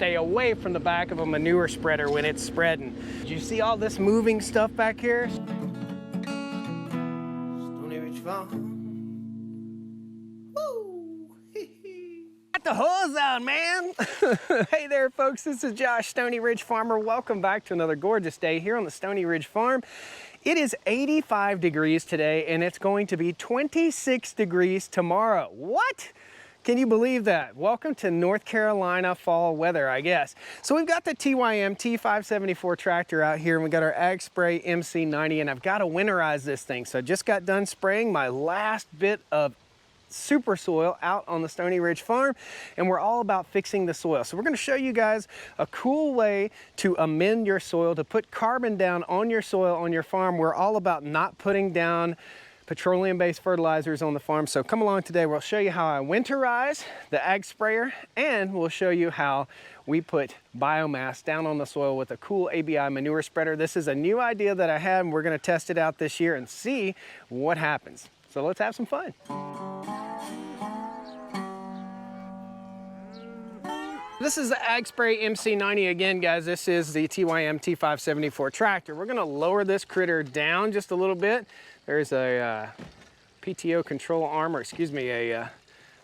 stay away from the back of a manure spreader when it's spreading. Do you see all this moving stuff back here? Stoney Ridge Farm. Got the hose out, man. Hey there, folks. This is Josh, Stoney Ridge Farmer. Welcome back to another gorgeous day here on the Stoney Ridge Farm. It is 85 degrees today, and it's going to be 26 degrees tomorrow. What? Can you believe that? Welcome to North Carolina fall weather, I guess. So we've got the TYM T574 tractor out here, and we got our Ag Spray MC90, and I've got to winterize this thing. So I just got done spraying my last bit of super soil out on the Stoney Ridge Farm, and we're all about fixing the soil. So we're going to show you guys a cool way to amend your soil, to put carbon down on your soil on your farm. We're all about not putting down petroleum-based fertilizers on the farm. So come along today. We'll show you how I winterize the ag sprayer, and we'll show you how we put biomass down on the soil with a cool ABI manure spreader. This is a new idea that I had, and we're going to test it out this year and see what happens. So let's have some fun. This is the Ag Spray MC90 again, guys. This is the TYM T574 tractor. We're gonna lower this critter down just a little bit. There's a PTO control arm, or excuse me, a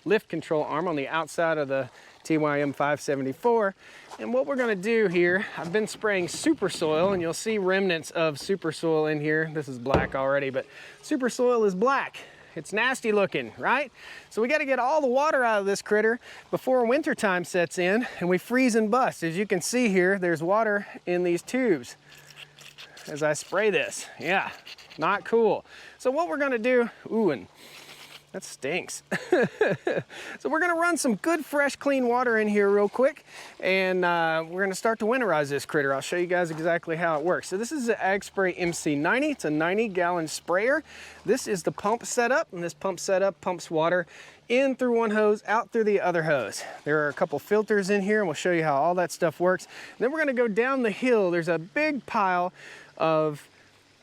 lift control arm on the outside of the TYM 574. And what we're gonna do here, I've been spraying super soil, and you'll see remnants of super soil in here. This is black already, but super soil is black. It's nasty looking, right? So we got to get all the water out of this critter before winter time sets in and we freeze and bust. As you can see here, there's water in these tubes as I spray this. Yeah, not cool. So what we're going to do, ooh, and that stinks. So we're gonna run some good, fresh, clean water in here real quick, and we're gonna start to winterize this critter. I'll show you guys exactly how it works. So this is the Ag Spray MC90. It's a 90-gallon sprayer. This is the pump setup, and this pump setup pumps water in through one hose, out through the other hose. There are a couple filters in here, and we'll show you how all that stuff works. And then we're gonna go down the hill. There's a big pile of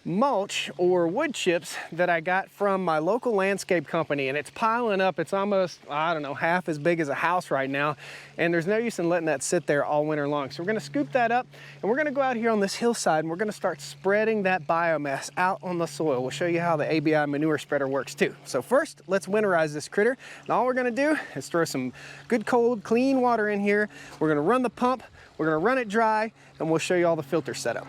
mulch or wood chips that I got from my local landscape company, and it's piling up. It's almost, I don't know, half as big as a house right now, and there's no use in letting that sit there all winter long. So we're going to scoop that up, and we're going to go out here on this hillside, and we're going to start spreading that biomass out on the soil. We'll show you how the ABI manure spreader works too. So first, let's winterize this critter, and all we're going to do is throw some good, cold, clean water in here. We're going to run the pump, we're going to run it dry, and we'll show you all the filter setup.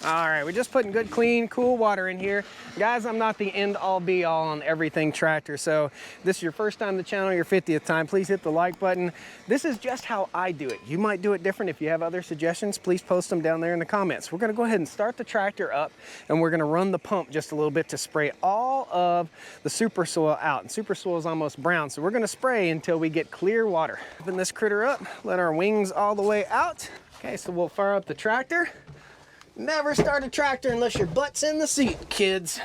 All right, we're just putting good, clean, cool water in here. Guys, I'm not the end-all be-all on everything tractor, so this is your first time on the channel, your 50th time, please hit the like button. This is just how I do it. You might do it different. If you have other suggestions, please post them down there in the comments. We're gonna go ahead and start the tractor up, and we're gonna run the pump just a little bit to spray all of the super soil out. And super soil is almost brown, so we're gonna spray until we get clear water. Open this critter up, let our wings all the way out. Okay, so we'll fire up the tractor. Never start a tractor unless your butt's in the seat, kids.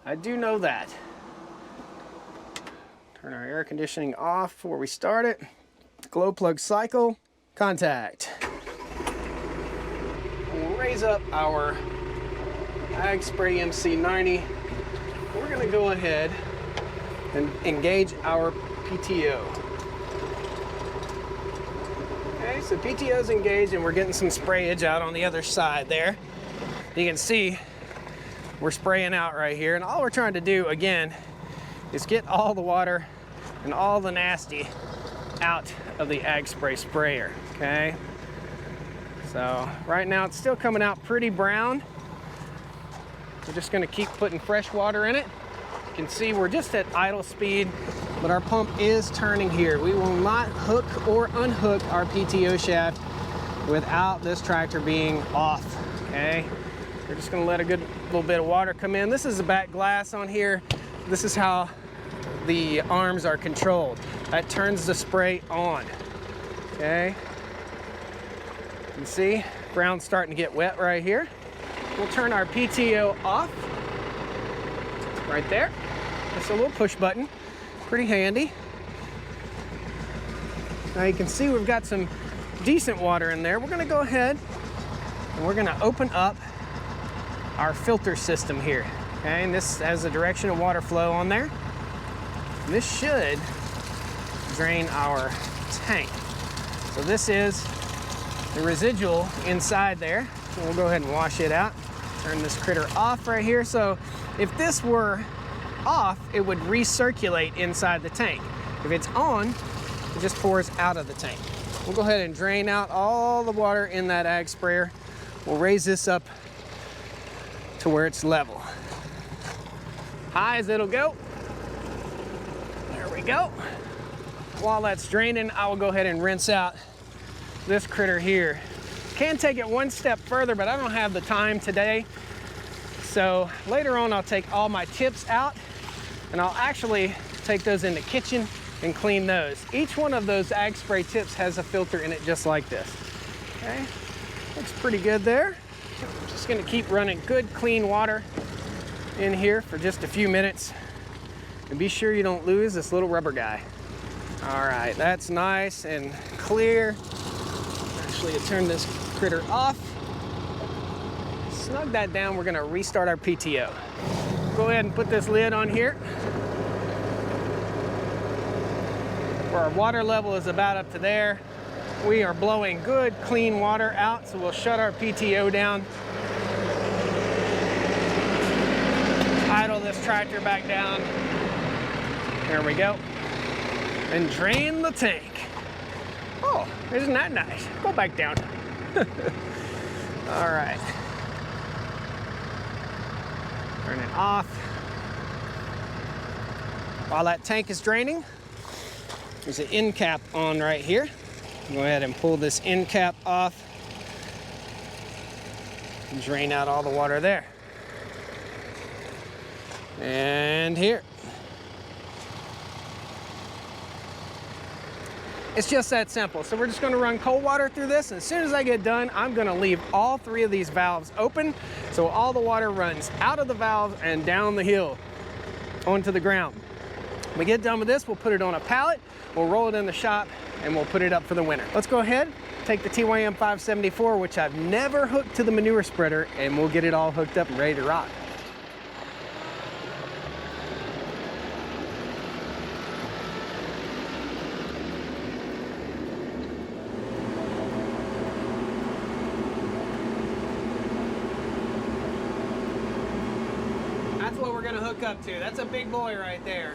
I do know that. Turn our air conditioning off before we start it. Glow plug cycle, contact. We'll raise up our Ag Spray MC90. We're gonna go ahead and engage our PTO. Okay, so PTO's engaged, and we're getting some sprayage out on the other side there. You can see we're spraying out right here, and all we're trying to do again is get all the water and all the nasty out of the Ag Spray sprayer. Okay, so right now it's still coming out pretty brown. We're just going to keep putting fresh water in it. You can see we're just at idle speed, but our pump is turning here. We will not hook or unhook our PTO shaft without this tractor being off, okay? We're just gonna let a good little bit of water come in. This is the back glass on here. This is how the arms are controlled. That turns the spray on, okay? You can see, ground's starting to get wet right here. We'll turn our PTO off, right there. It's a little push button, pretty handy. Now you can see we've got some decent water in there. We're gonna go ahead and we're gonna open up our filter system here. Okay, and this has a direction of water flow on there. And this should drain our tank. So this is the residual inside there. So we'll go ahead and wash it out. Turn this critter off right here. So if this were off, it would recirculate inside the tank. If it's on, it just pours out of the tank. We'll go ahead and drain out all the water in that ag sprayer. We'll raise this up to where it's level. High as it'll go. There we go. While that's draining, I will go ahead and rinse out this critter here. Can take it one step further, but I don't have the time today. So later on, I'll take all my tips out and I'll actually take those in the kitchen and clean those. Each one of those ag spray tips has a filter in it just like this. Okay, looks pretty good there. I'm just gonna keep running good, clean water in here for just a few minutes. And be sure you don't lose this little rubber guy. All right, that's nice and clear. Actually, turn this critter off. Snug that down, we're gonna restart our PTO. Go ahead and put this lid on here. Where our water level is about up to there. We are blowing good, clean water out, so we'll shut our PTO down. Idle this tractor back down. There we go. And drain the tank. Oh, isn't that nice? Go back down. All right. Turn it off. While that tank is draining, there's an end cap on right here. Go ahead and pull this end cap off and drain out all the water there. And here. It's just that simple. So we're just gonna run cold water through this, and as soon as I get done, I'm gonna leave all three of these valves open so all the water runs out of the valve and down the hill onto the ground. When we get done with this, we'll put it on a pallet, we'll roll it in the shop, and we'll put it up for the winter. Let's go ahead, take the TYM 574, which I've never hooked to the manure spreader, and we'll get it all hooked up and ready to rock. That's what we're gonna hook up to. That's a big boy right there.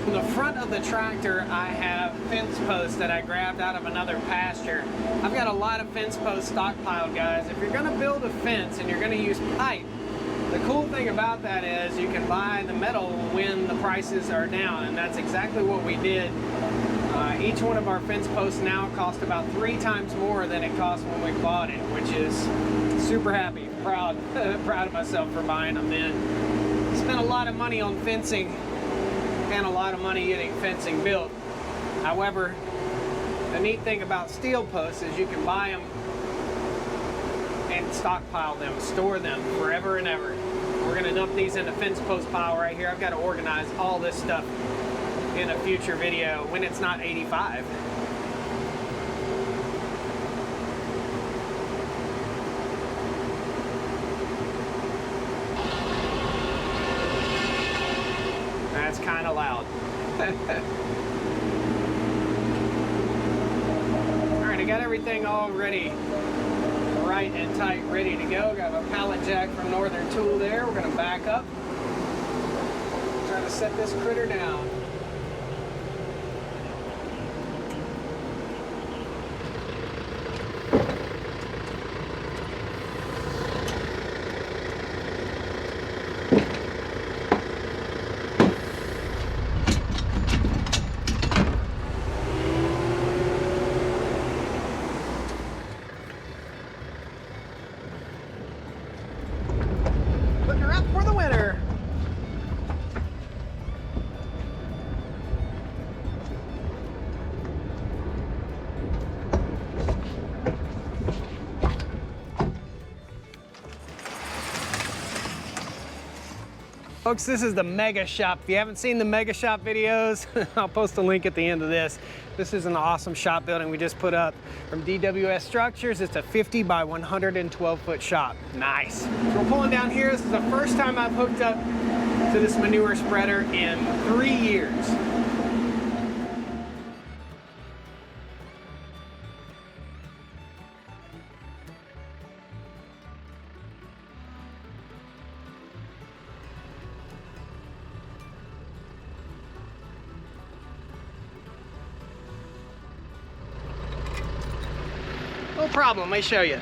In the front of the tractor, I have fence posts that I grabbed out of another pasture. I've got a lot of fence posts stockpiled, guys. If you're gonna build a fence and you're gonna use pipe, the cool thing about that is you can buy the metal when the prices are down, and that's exactly what we did. Each one of our fence posts now cost about 3 times more than it cost when we bought it, which is super happy, proud of myself for buying them then. Spent a lot of money on fencing and a lot of money getting fencing built. However, the neat thing about steel posts is you can buy them and stockpile them, store them forever and ever. We're gonna dump these in the fence post pile right here. I've got to organize all this stuff in a future video when it's not 85. That's kind of loud. All right, I got everything all ready, right and tight, ready to go. Got a pallet jack from Northern Tool there. We're gonna back up, try to set this critter down. Putting her up for the winter. Folks, this is the Mega Shop. If you haven't seen the Mega Shop videos, I'll post a link at the end of this. This is an awesome shop building we just put up from DWS Structures. It's a 50 by 112 foot shop. Nice. So we're pulling down here. This is the first time I've hooked up to this manure spreader in 3 years. No problem, let me show you.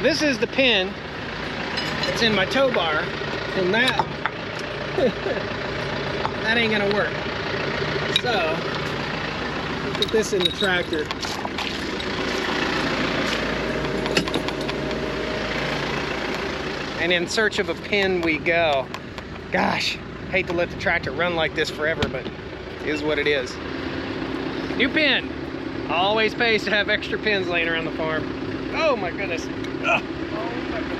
This is the pin that's in my tow bar, and that that ain't gonna work. So put this in the tractor. And in search of a pin we go. Gosh, hate to let the tractor run like this forever, but it is what it is. New pin. Always pays to have extra pins laying around the farm. Oh my goodness. Ugh. Oh my goodness.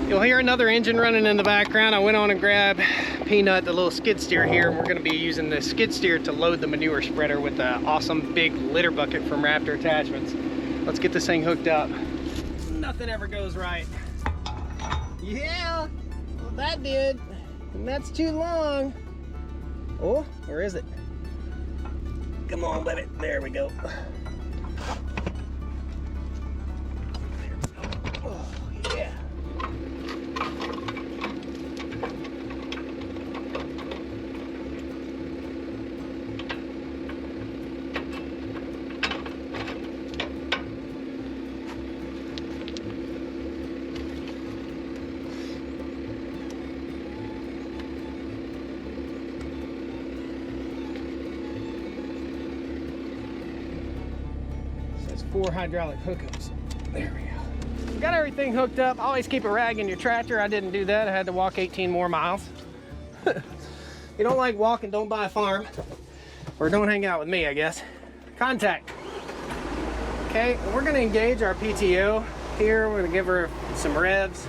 You'll hear another engine running in the background. I went on and grabbed Peanut, the little skid steer here, and we're gonna be using the skid steer to load the manure spreader with an awesome big litter bucket from Raptor Attachments. Let's get this thing hooked up. Nothing ever goes right. Yeah, well, that did. And that's too long. Oh, where is it? Come on, baby. There we go. Oh, yeah. That's 4 hydraulic hookups. There we go. Got everything hooked up. Always keep a rag in your tractor. I didn't do that. I had to walk 18 more miles. You don't like walking, don't buy a farm. Or don't hang out with me, I guess. Contact. Okay, and we're gonna engage our PTO here. We're gonna give her some revs.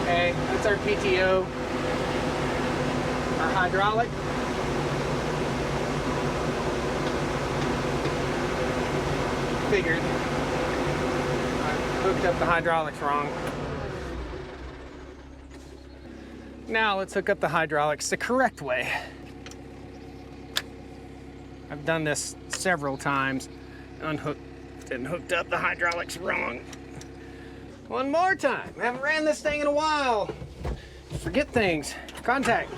Okay, that's our PTO. Our hydraulic. Figured I hooked up the hydraulics wrong. Now let's hook up the hydraulics the correct way. I've done this several times, unhooked and hooked up the hydraulics wrong. One more time. I haven't ran this thing in a while. Forget things. Contact.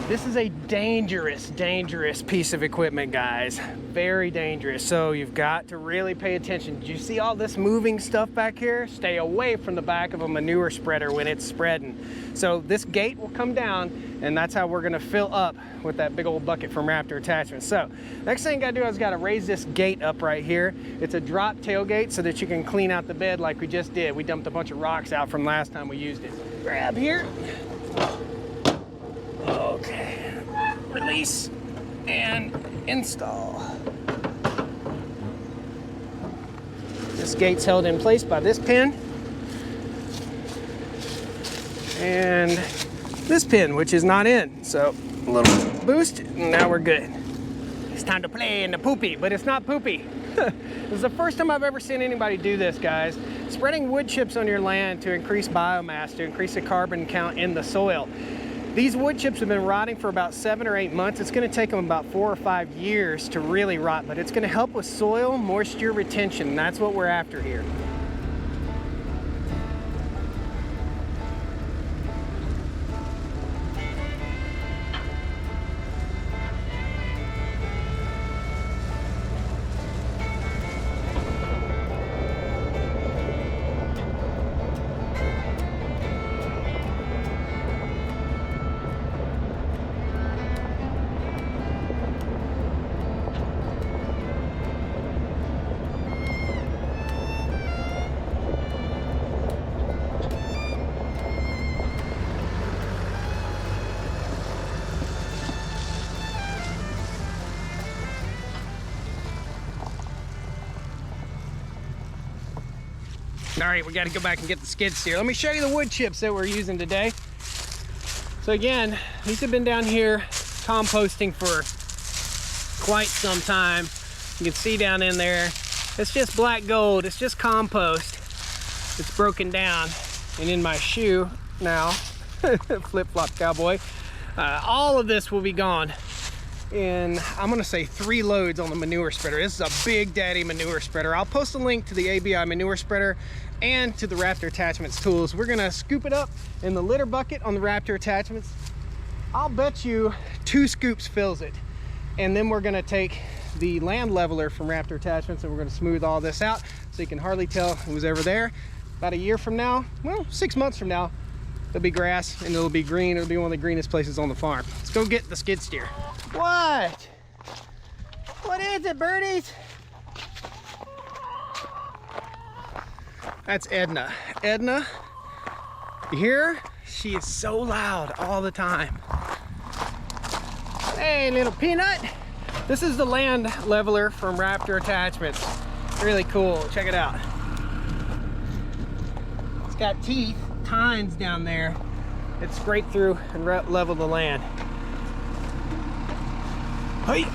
This is a dangerous piece of equipment, guys. Very dangerous. So you've got to really pay attention. Do you see all this moving stuff back here? Stay away from the back of a manure spreader when it's spreading. So this gate will come down, and that's how we're gonna fill up with that big old bucket from Raptor Attachments. So next thing you gotta do is gotta raise this gate up right here. It's a drop tailgate so that you can clean out the bed like we just did. We dumped a bunch of rocks out from last time we used it. Grab here. Okay, release and install. This gate's held in place by this pin and this pin, which is not in. So a little boost, and now we're good. It's time to play in the poopy, but it's not poopy. This is the first time I've ever seen anybody do this, guys. Spreading wood chips on your land to increase biomass, to increase the carbon count in the soil. These wood chips have been rotting for about 7 or 8 months. It's gonna take them about 4 or 5 years to really rot, but it's gonna help with soil moisture retention. And that's what we're after here. All right, we got to go back and get the skid steer. Let me show you the wood chips that we're using today. So again, these have been down here composting for quite some time. You can see down in there, it's just black gold. It's just compost. It's broken down. And in my shoe now, flip-flop cowboy, all of this will be gone in, I'm gonna say 3 loads on the manure spreader. This is a big daddy manure spreader. I'll post a link to the ABI manure spreader and to the Raptor Attachments tools. We're gonna scoop it up in the litter bucket on the Raptor Attachments. I'll bet you 2 scoops fills it. And then we're gonna take the land leveler from Raptor Attachments and we're gonna smooth all this out so you can hardly tell who's ever there. About a year from now, well, 6 months from now, there'll be grass and it'll be green. It'll be one of the greenest places on the farm. Let's go get the skid steer. What? What is it, birdies? That's Edna. Edna, you hear her? She is so loud all the time. Hey, little peanut. This is the land leveler from Raptor Attachments. Really cool, check it out. It's got teeth, tines down there. It scraped through and leveled the land. Hey.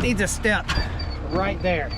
Needs a step right there.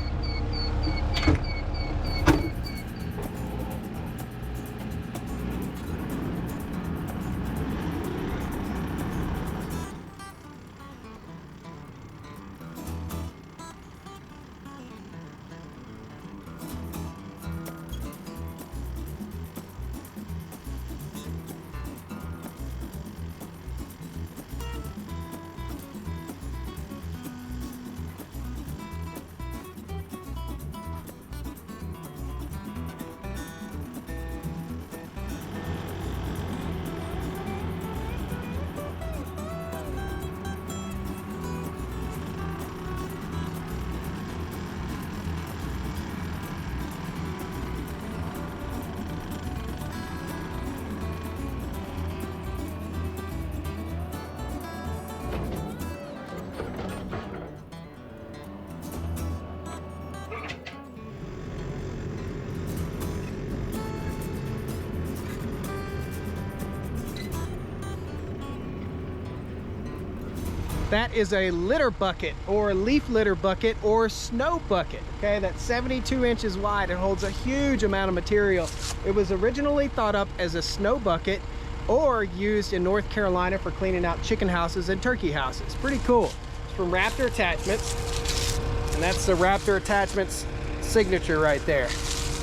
That is a litter bucket or leaf litter bucket or snow bucket, okay? That's 72 inches wide. It holds a huge amount of material. It was originally thought up as a snow bucket or used in North Carolina for cleaning out chicken houses and turkey houses. Pretty cool. It's from Raptor Attachments, and that's the Raptor Attachments signature right there.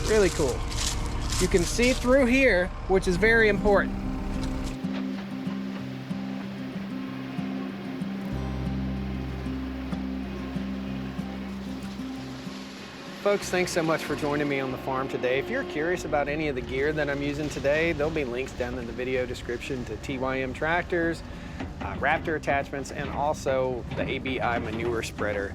Really cool. You can see through here, which is very important. Folks, thanks so much for joining me on the farm today. If you're curious about any of the gear that I'm using today, there'll be links down in the video description to TYM tractors, Raptor Attachments, and also the ABI manure spreader.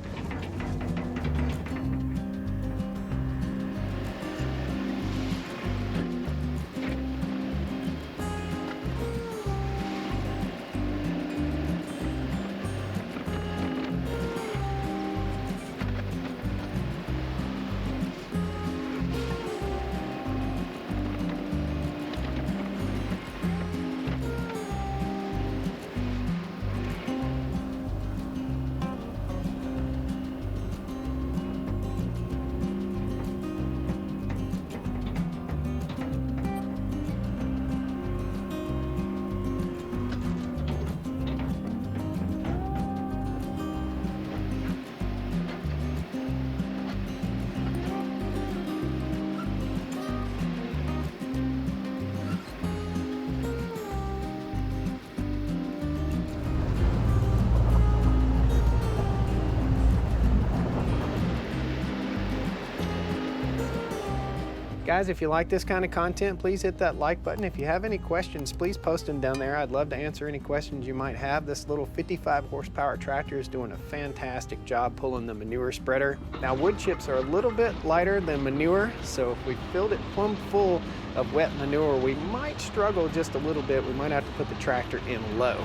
Guys, if you like this kind of content, please hit that like button. If you have any questions, please post them down there. I'd love to answer any questions you might have. This little 55 horsepower tractor is doing a fantastic job pulling the manure spreader. Now, wood chips are a little bit lighter than manure, so if we filled it plumb full of wet manure, we might struggle just a little bit. We might have to put the tractor in low.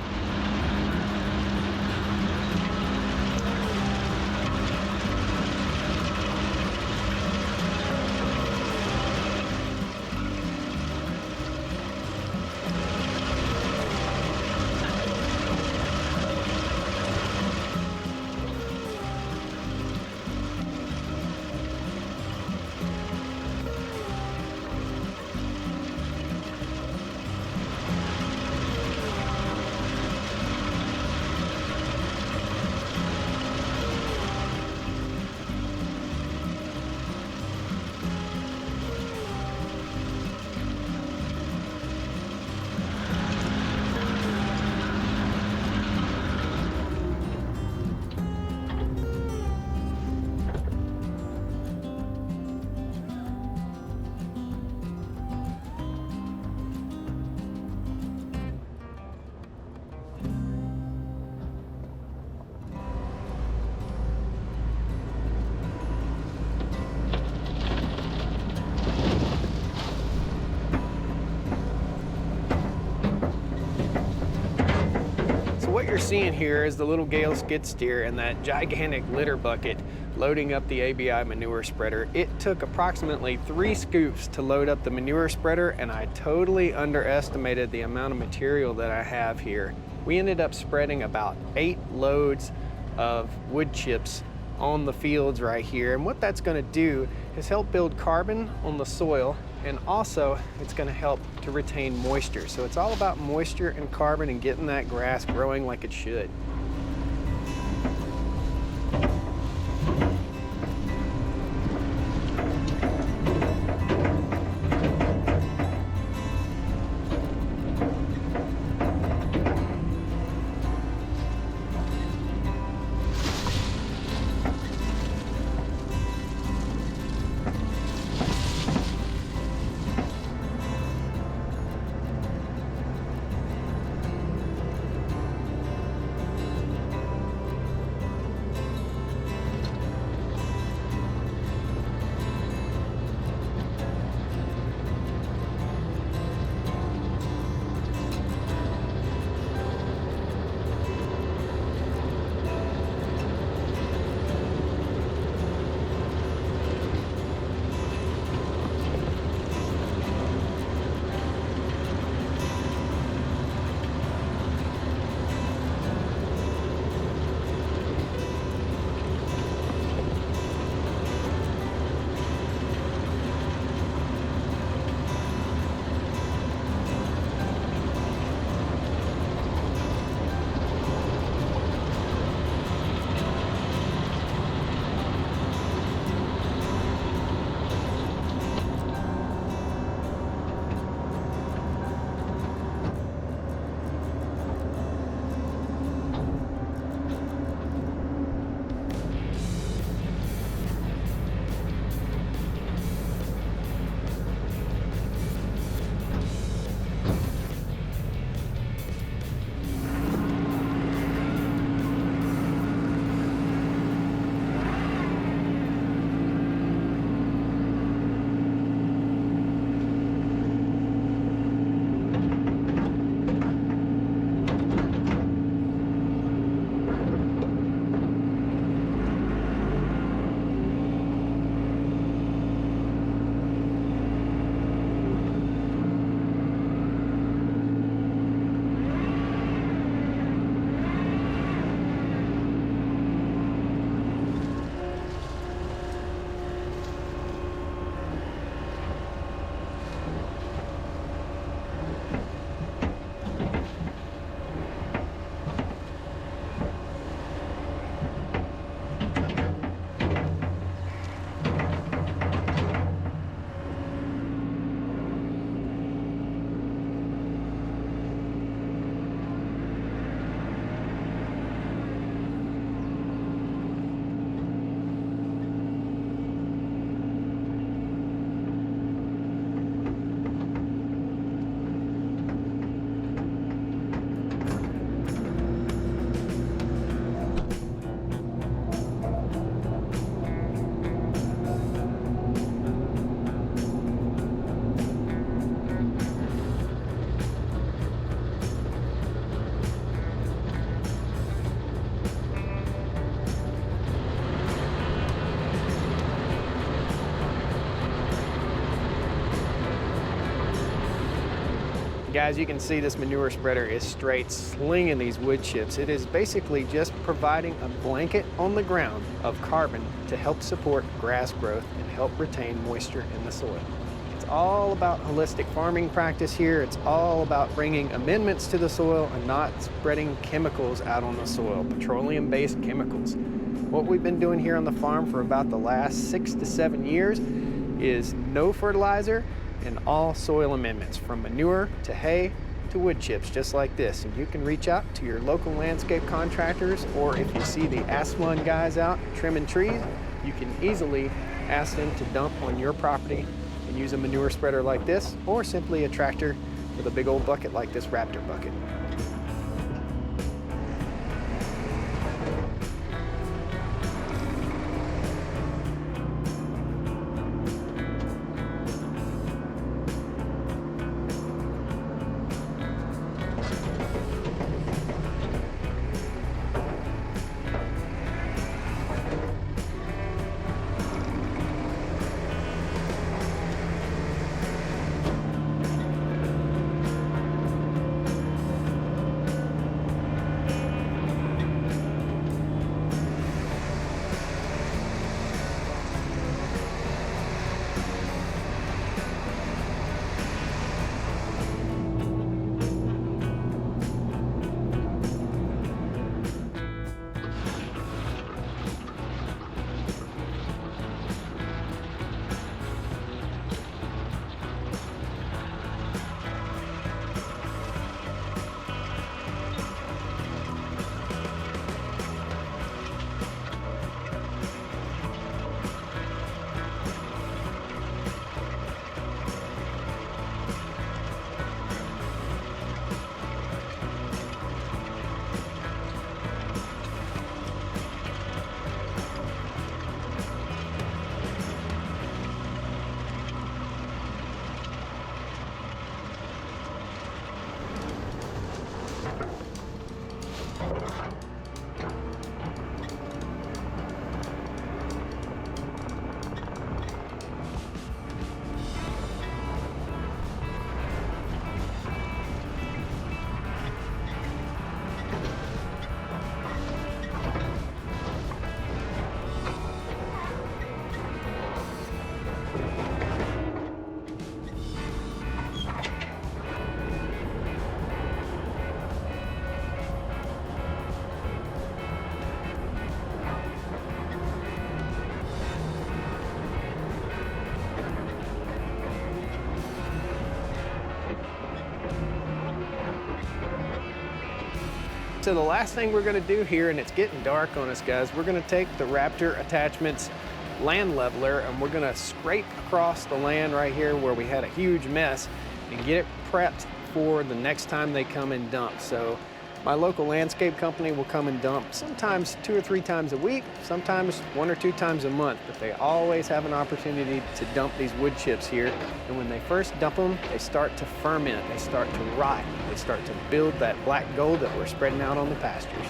you're seeing here is the little Gale skid steer and that gigantic litter bucket loading up the ABI manure spreader. It took approximately 3 scoops to load up the manure spreader, and I totally underestimated the amount of material that I have here. We ended up spreading about 8 loads of wood chips on the fields right here, and what that's going to do is help build carbon on the soil, and also it's going to help to retain moisture. So it's all about moisture and carbon and getting that grass growing like it should. Guys, you can see this manure spreader is straight slinging these wood chips. It is basically just providing a blanket on the ground of carbon to help support grass growth and help retain moisture in the soil. It's all about holistic farming practice here. It's all about bringing amendments to the soil and not spreading chemicals out on the soil, petroleum-based chemicals. What we've been doing here on the farm for about the last 6 to 7 years is no fertilizer and all soil amendments, from manure to hay to wood chips, just like this. And you can reach out to your local landscape contractors, or if you see the Aswan guys out trimming trees, you can easily ask them to dump on your property and use a manure spreader like this, or simply a tractor with a big old bucket like this Raptor bucket. to the last thing we're gonna do here, and it's getting dark on us, guys. We're gonna take the Raptor Attachments land leveler and we're gonna scrape across the land right here where we had a huge mess and get it prepped for the next time they come and dump. So my local landscape company will come and dump sometimes 2 or 3 times a week, sometimes 1 or 2 times a month, but they always have an opportunity to dump these wood chips here. And when they first dump them, they start to ferment, they start to rot, they start to build that black gold that we're spreading out on the pastures.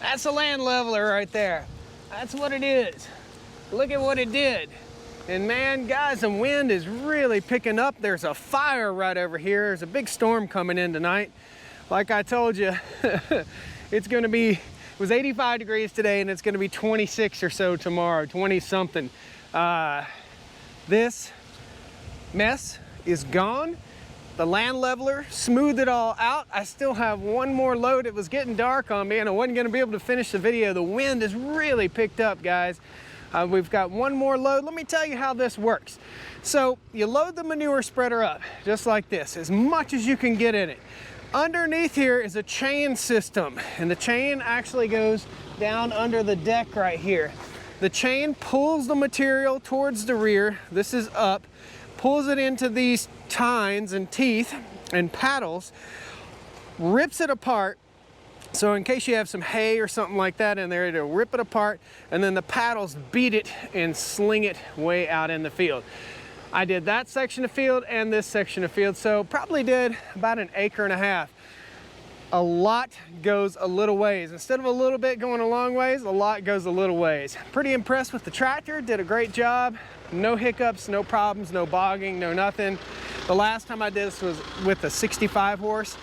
That's a land leveler right there. That's what it is. Look at what it did. And man, guys, the wind is really picking up. There's a fire right over here. There's a big storm coming in tonight. Like I told you, it's gonna be, it was 85 degrees today and it's gonna be 26 or so tomorrow, 20 something. This mess is gone. The land leveler smoothed it all out. I still have one more load. It was getting dark on me and I wasn't gonna be able to finish the video. The wind has really picked up, guys. We've got one more load. Let me tell you how this works. So you load the manure spreader up just like this, as much as you can get in it. Underneath here is a chain system, and the chain actually goes down under the deck right here. The chain pulls the material towards the rear. This is up, pulls it into these tines and teeth and paddles, rips it apart. So in case you have some hay or something like that in there, it'll rip it apart, and then the paddles beat it and sling it way out in the field. I did that section of field and this section of field, so probably did about 1.5 acres. A lot goes a little ways. Instead of a little bit going a long ways, a lot goes a little ways. Pretty impressed with the tractor, did a great job. No hiccups, no problems, no bogging, no nothing. The last time I did this was with a 65 horse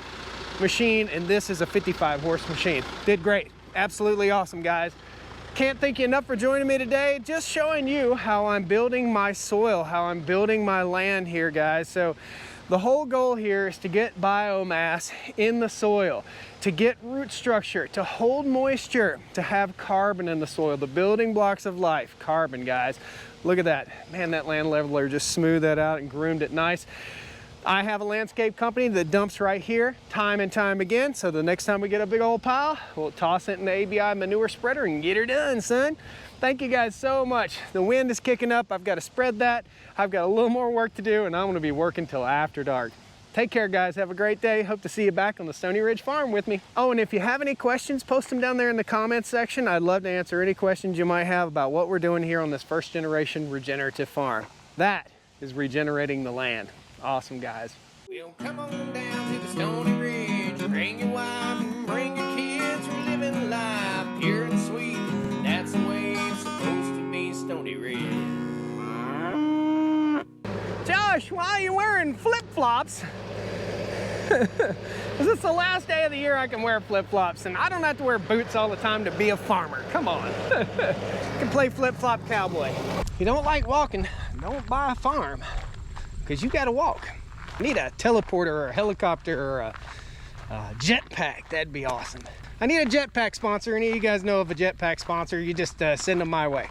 machine, and this is a 55 horse machine. Did great, absolutely awesome, guys. Can't thank you enough for joining me today. Just showing you how I'm building my soil, how I'm building my land here, guys. So the whole goal here is to get biomass in the soil, to get root structure, to hold moisture, to have carbon in the soil, the building blocks of life, carbon, guys. Look at that. Man, that land leveler just smoothed that out and groomed it nice. I have a landscape company that dumps right here time and time again. So the next time we get a big old pile, we'll toss it in the ABI manure spreader and get her done, son. Thank you guys so much. The wind is kicking up. I've got to spread that. I've got a little more work to do, and I'm going to be working till after dark. Take care, guys. Have a great day. Hope to see you back on the Stoney Ridge Farm with me. Oh, and if you have any questions, post them down there in the comments section. I'd love to answer any questions you might have about what we're doing here on this first generation regenerative farm. That is regenerating the land. Awesome, guys. Well, come on down to the Stoney Ridge. Bring your wife and bring your kids. We're living life pure and sweet. That's the way it's supposed to be, Stoney Ridge. Josh, why are you wearing flip-flops? Because it's the last day of the year I can wear flip-flops, and I don't have to wear boots all the time to be a farmer. Come on. You can play flip-flop cowboy. If you don't like walking, don't buy a farm, because you got to walk. You need a teleporter or a helicopter or a jetpack. That'd be awesome. I need a jetpack sponsor. Any of you guys know of a jetpack sponsor, you just send them my way.